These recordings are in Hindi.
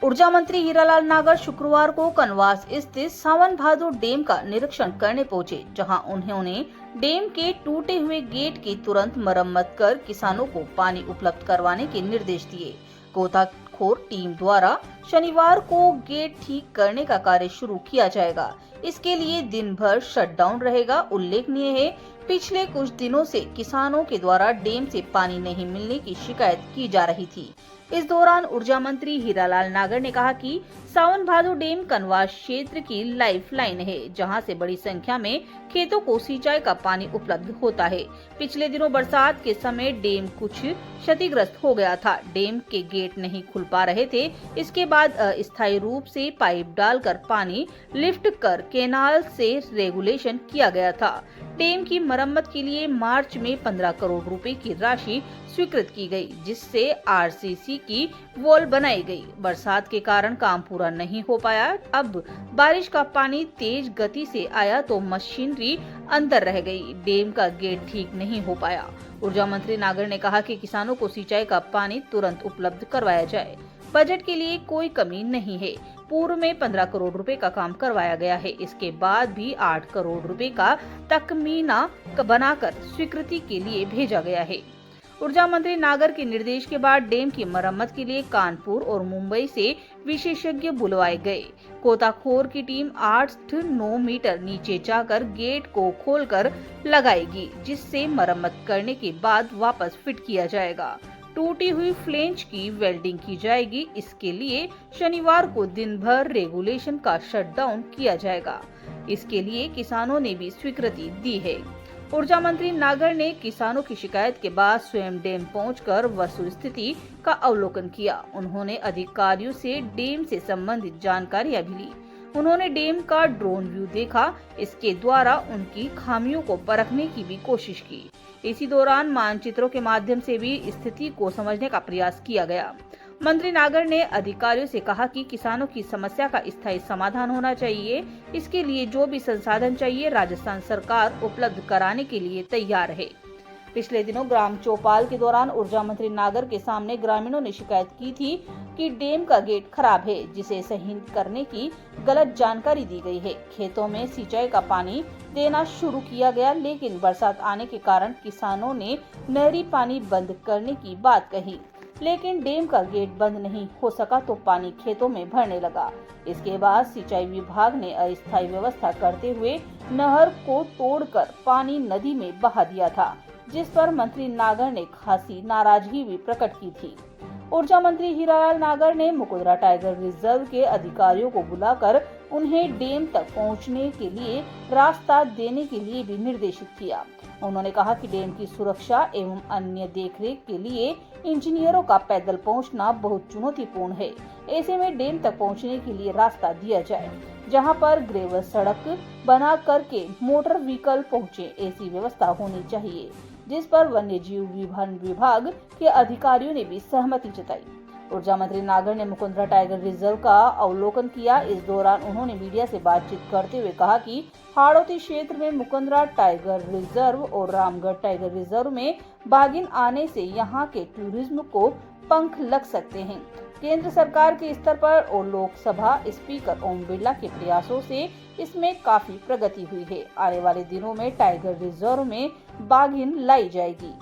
ऊर्जा मंत्री हीरालाल नागर शुक्रवार को कनवास स्थित सावन भादो डैम का निरीक्षण करने पहुंचे, जहां उन्होंने डैम के टूटे हुए गेट की तुरंत मरम्मत कर किसानों को पानी उपलब्ध करवाने के निर्देश दिए। गोताखोर टीम द्वारा शनिवार को गेट ठीक करने का कार्य शुरू किया जाएगा। इसके लिए दिन भर शटडाउन रहेगा। उल्लेखनीय है, पिछले कुछ दिनों से किसानों के द्वारा डैम से पानी नहीं मिलने की शिकायत की जा रही थी। इस दौरान ऊर्जा मंत्री हीरालाल नागर ने कहा कि सावन भादो डैम कनवास क्षेत्र की लाइफलाइन है, जहां से बड़ी संख्या में खेतों को सिंचाई का पानी उपलब्ध होता है। पिछले दिनों बरसात के समय डैम कुछ क्षतिग्रस्त हो गया था। डैम के गेट नहीं खुल पा रहे थे। इसके बाद अस्थायी रूप से पाइप डालकर पानी लिफ्ट कर केनाल से रेगुलेशन किया गया था। डैम की मरम्मत के लिए मार्च में 15 करोड़ रुपए की राशि स्वीकृत की गई, जिससे आरसीसी की वॉल बनाई गई। बरसात के कारण काम पूरा नहीं हो पाया। अब बारिश का पानी तेज गति से आया तो मशीनरी अंदर रह गई। डैम का गेट ठीक नहीं हो पाया। ऊर्जा मंत्री नागर ने कहा कि किसानों को सिंचाई का पानी तुरंत उपलब्ध करवाया जाए। बजट के लिए कोई कमी नहीं है। पूर्व में 15 करोड़ रुपए का काम करवाया गया है। इसके बाद भी 8 करोड़ रुपए का तखमीना बनाकर स्वीकृति के लिए भेजा गया है। ऊर्जा मंत्री नागर के निर्देश के बाद डैम की मरम्मत के लिए कानपुर और मुंबई से विशेषज्ञ बुलवाए गए। गोताखोर की टीम 8-9 मीटर नीचे जाकर गेट को खोलकर लगाएगी, जिससे मरम्मत करने के बाद वापस फिट किया जाएगा। टूटी हुई फ्लेंज की वेल्डिंग की जाएगी। इसके लिए शनिवार को दिन भर रेगुलेशन का शटडाउन किया जाएगा। इसके लिए किसानों ने भी स्वीकृति दी है। ऊर्जा मंत्री नागर ने किसानों की शिकायत के बाद स्वयं डैम पहुंचकर वस्तुस्थिति का अवलोकन किया। उन्होंने अधिकारियों से डैम से संबंधित जानकारियां भी ली। उन्होंने डैम का ड्रोन व्यू देखा। इसके द्वारा उनकी खामियों को परखने की भी कोशिश की। इसी दौरान मानचित्रों के माध्यम से भी स्थिति को समझने का प्रयास किया गया। मंत्री नागर ने अधिकारियों से कहा कि किसानों की समस्या का स्थायी समाधान होना चाहिए। इसके लिए जो भी संसाधन चाहिए, राजस्थान सरकार उपलब्ध कराने के लिए तैयार है। पिछले दिनों ग्राम चौपाल के दौरान ऊर्जा मंत्री नागर के सामने ग्रामीणों ने शिकायत की थी कि डैम का गेट खराब है, जिसे सही करने की गलत जानकारी दी गई है। खेतों में सिंचाई का पानी देना शुरू किया गया, लेकिन बरसात आने के कारण किसानों ने नहरी पानी बंद करने की बात कही, लेकिन डैम का गेट बंद नहीं हो सका तो पानी खेतों में भरने लगा। इसके बाद सिंचाई विभाग ने अस्थायी व्यवस्था करते हुए नहर को तोड़कर पानी नदी में बहा दिया था, जिस पर मंत्री नागर ने खासी नाराजगी भी प्रकट की थी। ऊर्जा मंत्री हीरालाल नागर ने मुकुंदरा टाइगर रिजर्व के अधिकारियों को बुलाकर उन्हें डैम तक पहुंचने के लिए रास्ता देने के लिए भी निर्देशित किया। उन्होंने कहा कि डैम की सुरक्षा एवं अन्य देखरेख के लिए इंजीनियरों का पैदल पहुंचना बहुत चुनौतीपूर्ण है। ऐसे में डैम तक पहुंचने के लिए रास्ता दिया जाए, जहां पर ग्रेवल सड़क बना करके मोटर व्हीकल पहुंचे। ऐसी व्यवस्था होनी चाहिए, जिस पर वन्य जीव विभाग के अधिकारियों ने भी सहमति जताई। ऊर्जा मंत्री नागर ने मुकुंदरा टाइगर रिजर्व का अवलोकन किया। इस दौरान उन्होंने मीडिया से बातचीत करते हुए कहा कि हाड़ौती क्षेत्र में मुकुंदरा टाइगर रिजर्व और रामगढ़ टाइगर रिजर्व में बाघिन आने से यहाँ के टूरिज्म को पंख लग सकते हैं। केंद्र सरकार के स्तर पर और लोकसभा स्पीकर ओम बिरला के प्रयासों से इसमें काफी प्रगति हुई है। आने वाले दिनों में टाइगर रिजर्व में बाघिन लाई जाएगी।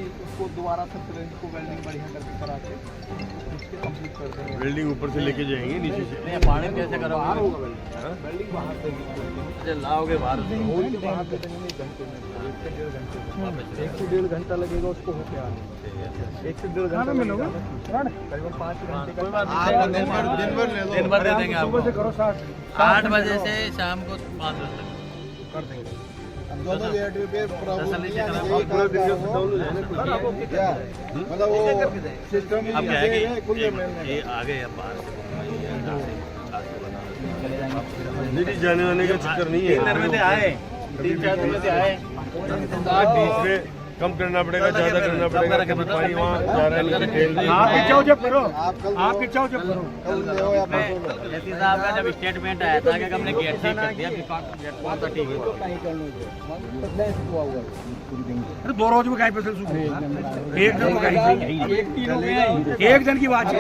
उसको दोबारा से सिलेंडर को वेल्डिंग बढ़िया करके करा के उसके कंप्लीट कर देंगे। वेल्डिंग ऊपर से लेके जाएंगे नीचे से। नहीं, पानी कैसे करोगे? बाहर होगा वेल्डिंग बाहर से लाओगे बाहर से होल के बाहर से देंगे घंटे में 1 से 1.5 घंटा लगेगा उसको होके आने 1 से 1.5 घंटा मिलेगा करीबन 5 घंटे का दिन भर दे देंगे आपको। सुबह से करो 8 बजे से शाम को 5 बजे तक कर देंगे। दोनों पे प्रॉब्लम मतलब वो सिस्टम अब क्या है कि ये आ गए अब बाहर से जाने वाने का चक्कर नहीं है। 3 में आए 3-4 दिन से आए बीच में कम करना पड़ेगा, ज्यादा करना पड़ेगा। कभी पानी वहाँ जा रहा है तेल आप इच्छा जब करो आप इच्छा जब करो। एसपी साहब का जब स्टेटमेंट आया था कि हमने गेट ठीक कर दिया, गेट तो ठीक अरे 2 रोज में गाय फसल सूख गई, 1 दिन में गाय 1 दिन की बात है।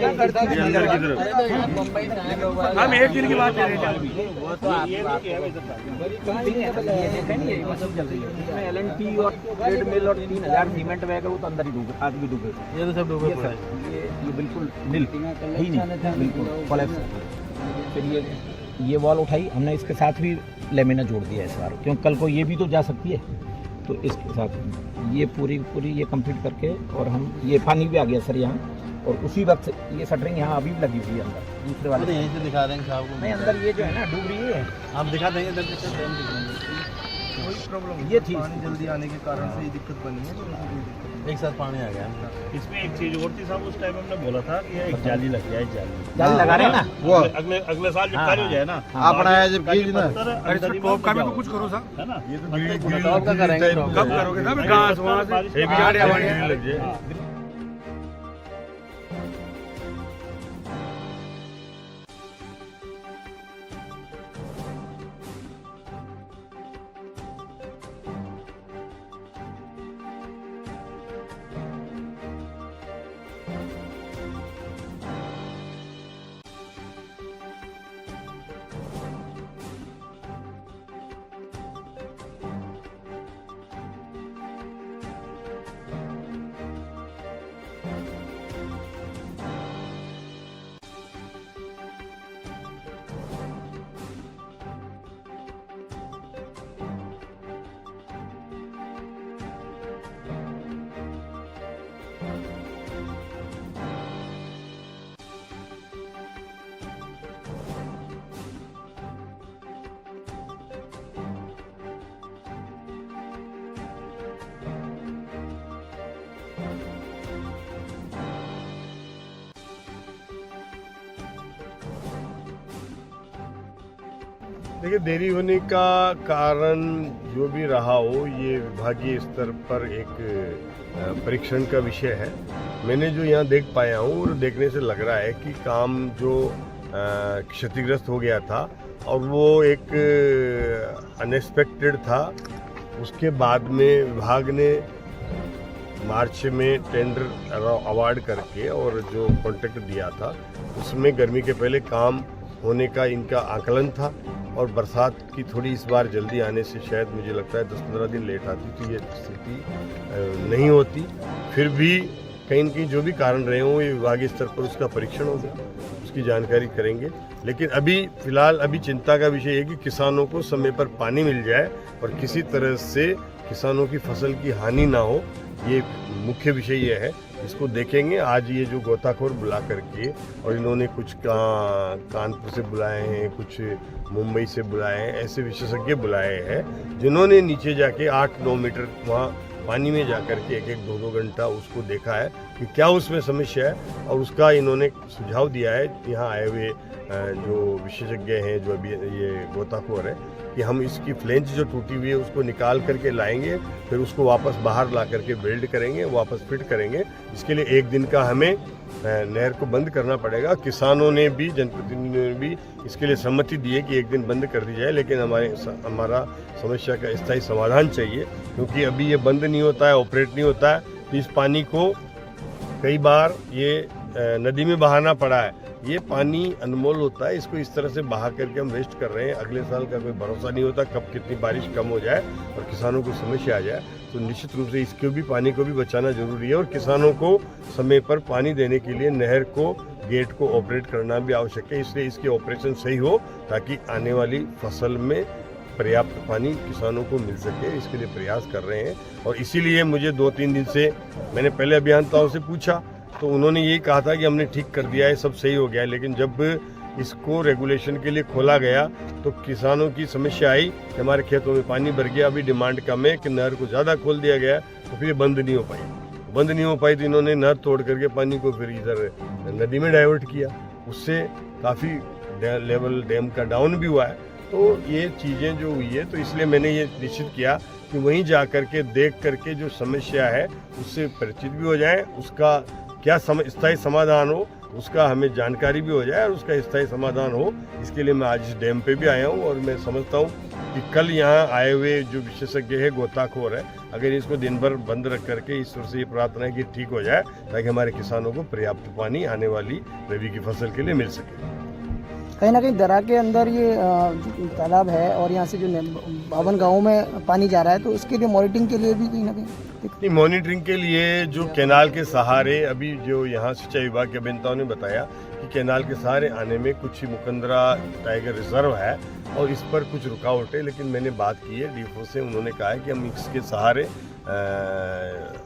अंदर की तरफ हम 1 दिन की बात कर रहे थे। LNT और ट्रेड मिल और 3000 सीमेंट बैग वो तो अंदर ही डूबे, आज भी डूबे। ये तो सब डूबे पड़े ये बिल्कुल नील ही नहीं, बिल्कुल कोलैप्स। फिर ये वॉल उठाई हमने, इसके साथ भी लेमिना जोड़ दिया इस बार, क्योंकि कल को ये भी तो जा सकती है। तो इसके साथ ये पूरी ये कंप्लीट करके और हम ये पानी भी आ गया सर यहाँ, और उसी वक्त ये शटरिंग यहाँ अभी भी लगी हुई है अंदर दूसरे वाले। यहीं से दिखा देंगे साहब को। नहीं, अंदर ये जो है ना डूब रही है, आप दिखा देंगे कोई प्रॉब्लम ये थी पानी जल्दी आने के कारण से ये दिक्कत बनी है, तो उसमें कोई दिक्कत एक साथ पानी आ गया। इसमें एक चीज और थी साहब, उस टाइम हमने बोला था कि एक जाली लग जाए, जाली लगा रहे हैं ना। वो अगले साल जब कार्य हो जाए ना, आप आया जब की ना टॉप का भी तो कुछ करो साहब, है ना? ये तो टॉप का करेंगे। कब करोगे साहब? घास वहाँ से लग जाए। देखिए, देरी होने का कारण जो भी रहा हो, ये विभागीय स्तर पर एक परीक्षण का विषय है। मैंने जो यहाँ देख पाया हूँ और देखने से लग रहा है कि काम जो क्षतिग्रस्त हो गया था और वो एक अनएक्सपेक्टेड था। उसके बाद में विभाग ने मार्च में टेंडर अवार्ड करके और जो कॉन्ट्रैक्ट दिया था उसमें गर्मी के पहले काम होने का इनका आकलन था, और बरसात की थोड़ी इस बार जल्दी आने से शायद मुझे लगता है 10-15 दिन लेट आती तो ये स्थिति नहीं होती। फिर भी कहीं न कहीं जो भी कारण रहे हों, ये विभागीय स्तर पर उसका परीक्षण होगा, उसकी जानकारी करेंगे। लेकिन अभी फिलहाल चिंता का विषय है कि किसानों को समय पर पानी मिल जाए और किसी तरह से किसानों की फसल की हानि ना हो, ये मुख्य विषय ये है। इसको देखेंगे। आज ये जो गोताखोर बुला करके, और इन्होंने कुछ कानपुर से बुलाए हैं, कुछ मुंबई से बुलाए हैं, ऐसे विशेषज्ञ बुलाए हैं जिन्होंने नीचे जाके 8-9 मीटर वहाँ पानी में जाकर के 1-1, 2-2 घंटा उसको देखा है कि क्या उसमें समस्या है, और उसका इन्होंने सुझाव दिया है यहाँ आए हुए जो विशेषज्ञ हैं, जो अभी ये गोताखोर है, कि हम इसकी फ्लेंज जो टूटी हुई है उसको निकाल करके लाएंगे, फिर उसको वापस बाहर ला करके वेल्ड करेंगे, वापस फिट करेंगे। इसके लिए 1 दिन का हमें नहर को बंद करना पड़ेगा। किसानों ने भी, जनप्रतिनिधियों ने भी इसके लिए सहमति दी है कि 1 दिन बंद कर दी जाए, लेकिन हमारा समस्या का स्थायी समाधान चाहिए, क्योंकि अभी ये बंद नहीं होता है, ऑपरेट नहीं होता है। तो इस पानी को कई बार ये नदी में बहाना पड़ा है, ये पानी अनमोल होता है, इसको इस तरह से बहा करके हम वेस्ट कर रहे हैं। अगले साल का कोई भरोसा नहीं होता कब कितनी बारिश कम हो जाए और किसानों को समस्या आ जाए, तो निश्चित रूप से इसको भी पानी को भी बचाना जरूरी है और किसानों को समय पर पानी देने के लिए नहर को गेट को ऑपरेट करना भी आवश्यक है। इसलिए इसके ऑपरेशन सही हो ताकि आने वाली फसल में पर्याप्त पानी किसानों को मिल सके, इसके लिए प्रयास कर रहे हैं। और इसीलिए मुझे 2-3 दिन से मैंने पहले अभियंताओं से पूछा तो उन्होंने यही कहा था कि हमने ठीक कर दिया है, सब सही हो गया है। लेकिन जब इसको रेगुलेशन के लिए खोला गया तो किसानों की समस्या आई कि हमारे खेतों में पानी भर गया, अभी डिमांड कम है कि नहर को ज़्यादा खोल दिया गया तो फिर ये बंद नहीं हो पाई। तो इन्होंने नहर तोड़ करके पानी को फिर इधर नदी में डाइवर्ट किया, उससे काफ़ी लेवल डैम का डाउन भी हुआ है। तो ये चीज़ें जो हुई है तो इसलिए मैंने ये निश्चित किया कि वहीं जा करके देख करके जो समस्या है उससे परिचित भी हो जाए, उसका क्या स्थायी समाधान हो उसका हमें जानकारी भी हो जाए और उसका स्थायी समाधान हो। इसके लिए मैं आज इस डैम पे भी आया हूँ और मैं समझता हूँ कि कल यहाँ आए हुए जो विशेषज्ञ है, गोताखोर है, अगर इसको दिन भर बंद रख करके ईश्वर से ये प्रार्थना है कि ठीक हो जाए ताकि हमारे किसानों को पर्याप्त पानी आने वाली रबी की फसल के लिए मिल सके। कहीं ना कहीं दर्रा के अंदर ये तालाब है और यहाँ से जो 52 गाँवों में पानी जा रहा है, तो इसके लिए मॉनिटरिंग के लिए भी कहीं ना कहीं मॉनिटरिंग के लिए जो कैनाल के सहारे अभी जो यहाँ सिंचाई विभाग के अभियंताओं ने बताया कि कैनाल के सहारे आने में कुछ मुकंदरा टाइगर रिजर्व है और इस पर कुछ रुकावट है। लेकिन मैंने बात की है डीएफओ से, उन्होंने कहा है कि हम इसके सहारे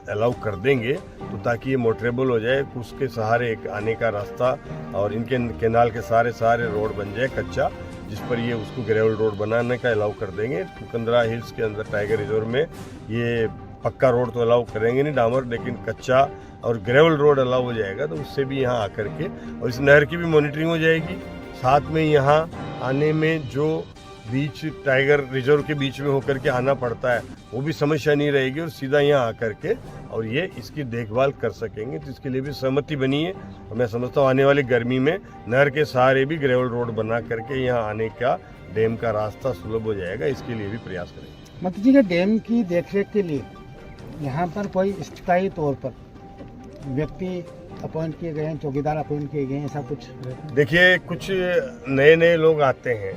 अलाउ कर देंगे तो ताकि ये मोटरेबल हो जाए, उसके सहारे एक आने का रास्ता और इनके कैनाल के सहारे रोड बन जाए कच्चा, जिस पर ये उसको ग्रेवल रोड बनाने का अलाउ कर देंगे। मुकंदरा हिल्स के अंदर टाइगर रिजर्व में ये पक्का रोड तो अलाउ करेंगे नहीं डामर, लेकिन कच्चा और ग्रेवल रोड अलाउ हो जाएगा, तो उससे भी यहाँ आकर के और इस नहर की भी मॉनिटरिंग हो जाएगी। साथ में यहाँ आने में जो बीच टाइगर रिजर्व के बीच में होकर के आना पड़ता है वो भी समस्या नहीं रहेगी और सीधा यहाँ आकर के और ये इसकी देखभाल कर सकेंगे। तो इसके लिए भी सहमति बनी है और मैं समझता हूँ आने वाली गर्मी में नहर के सहारे भी ग्रेवल रोड बना करके यहाँ आने का डैम का रास्ता सुलभ हो जाएगा, इसके लिए भी प्रयास करेंगे। मंत्री जी, के डैम की देखरेख के लिए यहाँ पर कोई स्थायी तौर पर व्यक्ति अपॉइंट किए गए हैं, चौकीदार अपॉइंट किए गए हैं, ऐसा कुछ? देखिए, कुछ नए लोग आते हैं,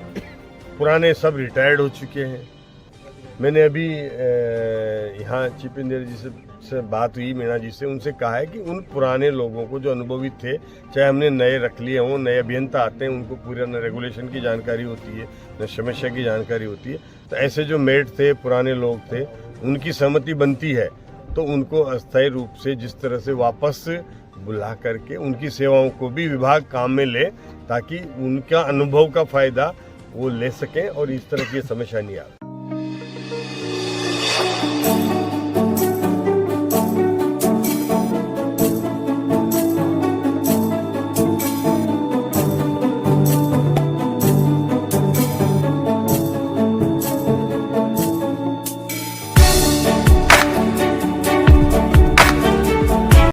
पुराने सब रिटायर्ड हो चुके हैं। मैंने अभी यहाँ चीफ इंजीनियर जी से बात हुई, मीणा जी से, उनसे कहा है कि उन पुराने लोगों को जो अनुभवी थे, चाहे हमने नए रख लिए हों, नए अभियंता आते हैं, उनको पूरा न रेगुलेशन की जानकारी होती है न समस्या की जानकारी होती है, तो ऐसे जो मेट थे, पुराने लोग थे, उनकी सहमति बनती है तो उनको अस्थायी रूप से जिस तरह से वापस बुला करके उनकी सेवाओं को भी विभाग काम में ले ताकि उनका अनुभव का फायदा वो ले सकें और इस तरह की समस्या नहीं आए।